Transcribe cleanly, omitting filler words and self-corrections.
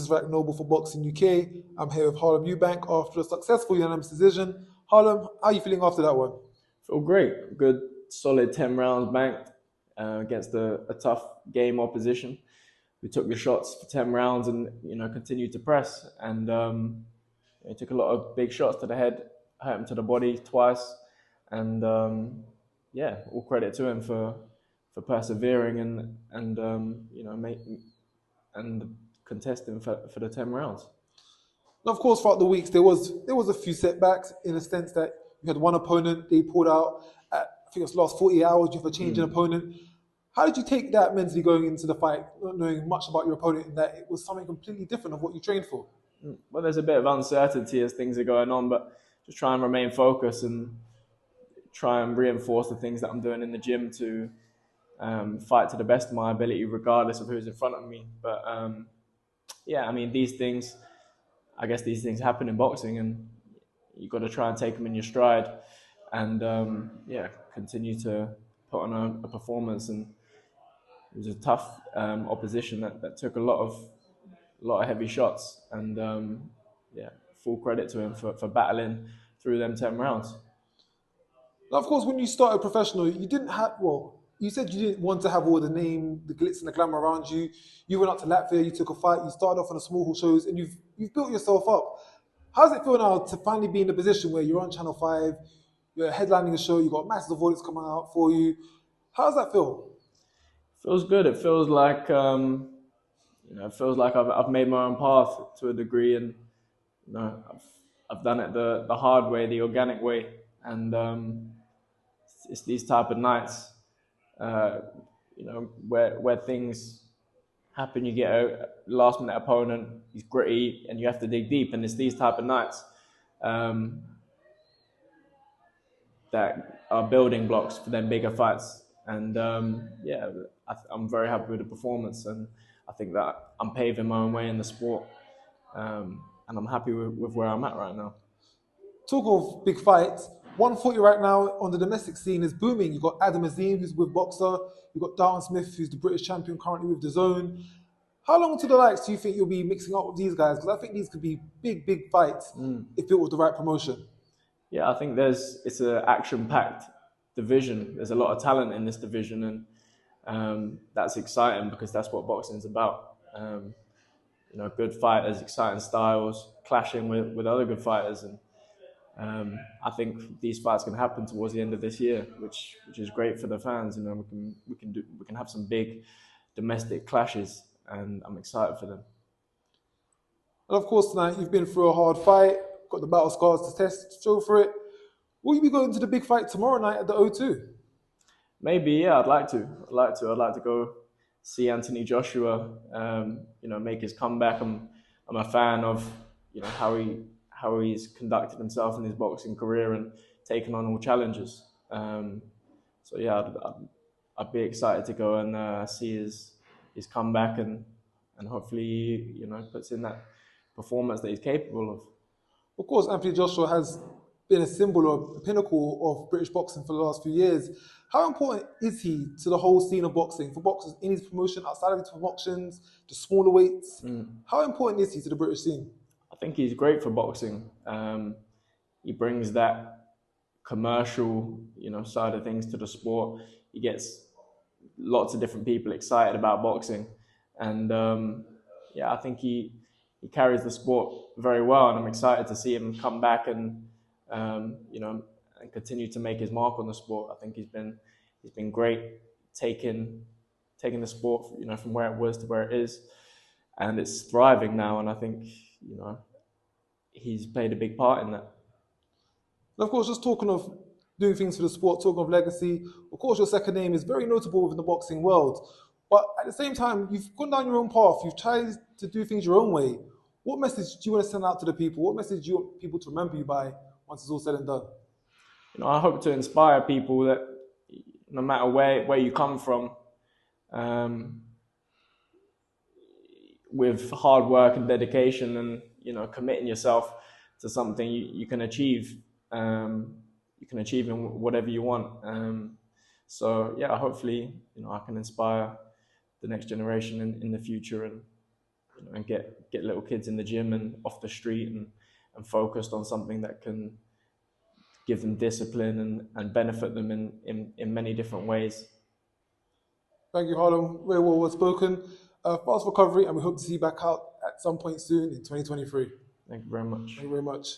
is Rack Noble for Boxing UK. I'm here with Harlem Eubank after a successful unanimous decision. Harlem, how are you feeling after that one? Feel great. Good, solid 10 rounds banked against a tough game opposition. We took the shots for 10 rounds and, continued to press. And he took a lot of big shots to the head, hurt him to the body twice. And, all credit to him for persevering and contesting for the 10 rounds. And of course, throughout the weeks, there was a few setbacks in the sense that you had one opponent, they pulled out at, I think it was last 40 hours, you have a change in opponent. How did you take that mentally going into the fight, not knowing much about your opponent, and that it was something completely different of what you trained for? Well, there's a bit of uncertainty as things are going on, but just try and remain focused and try and reinforce the things that I'm doing in the gym to fight to the best of my ability, regardless of who's in front of me. But these things happen in boxing, and you've got to try and take them in your stride, and continue to put on a performance. And it was a tough opposition that took a lot of heavy shots, and full credit to him for battling through them 10 rounds. Now, of course, when you started professional, you didn't have, well, you said you didn't want to have all the name, the glitz and the glamour around you. You went up to Latvia, you took a fight, you started off on the small hall shows, and you've built yourself up. How does it feel now to finally be in the position where you're on Channel 5, you're headlining a show, you've got masses of audience coming out for you? How does that feel? Feels good. It feels like I've made my own path to a degree, and I've done it the hard way, the organic way, and it's these type of nights, where things happen. You get a last minute opponent, he's gritty, and you have to dig deep. And it's these type of nights that are building blocks for them bigger fights. And I'm very happy with the performance, and I think that I'm paving my own way in the sport, and I'm happy with where I'm at right now. Talk of big fights, 140 right now on the domestic scene is booming. You've got Adam Azim, who's with Boxer. You've got Darren Smith, who's the British champion currently with DAZN. How long to the likes do you think you'll be mixing up with these guys? Because I think these could be big fights if built with the right promotion. Yeah, I think it's an action-packed division. There's a lot of talent in this division, and that's exciting because that's what boxing's about. Good fighters, exciting styles, clashing with other good fighters, and I think these fights can happen towards the end of this year, which is great for the fans. We can have some big domestic clashes, and I'm excited for them. And of course, tonight you've been through a hard fight, got the battle scars to test, show for it. Will you be going to the big fight tomorrow night at the O2? Maybe, yeah. I'd like to. I'd like to go see Anthony Joshua. Make his comeback. I'm a fan of how he's conducted himself in his boxing career and taken on all challenges. I'd be excited to go and see his comeback and hopefully puts in that performance that he's capable of. Of course, Anthony Joshua has been a symbol or a pinnacle of British boxing for the last few years. How important is he to the whole scene of boxing, for boxers in his promotion, outside of his promotions, the smaller weights? How important is he to the British scene? I think he's great for boxing. He brings that commercial, side of things to the sport. He gets lots of different people excited about boxing, and I think he carries the sport very well. And I'm excited to see him come back and and continue to make his mark on the sport. I think he's been great, taking the sport from where it was to where it is, and it's thriving now. And I think he's played a big part in that. And of course, just talking of doing things for the sport, talking of legacy, of course, your second name is very notable within the boxing world. But at the same time, you've gone down your own path. You've tried to do things your own way. What message do you want to send out to the people? What message do you want people to remember you by once it's all said and done? I hope to inspire people that no matter where you come from, with hard work and dedication and committing yourself to something, you can achieve. You can achieve in whatever you want. Hopefully I can inspire the next generation in the future, and and get little kids in the gym and off the street and focused on something that can give them discipline and benefit them in many different ways. Thank you, Harlem. Very well spoken. Fast recovery, and we hope to see you back out at some point soon in 2023. Thank you very much. Thank you very much.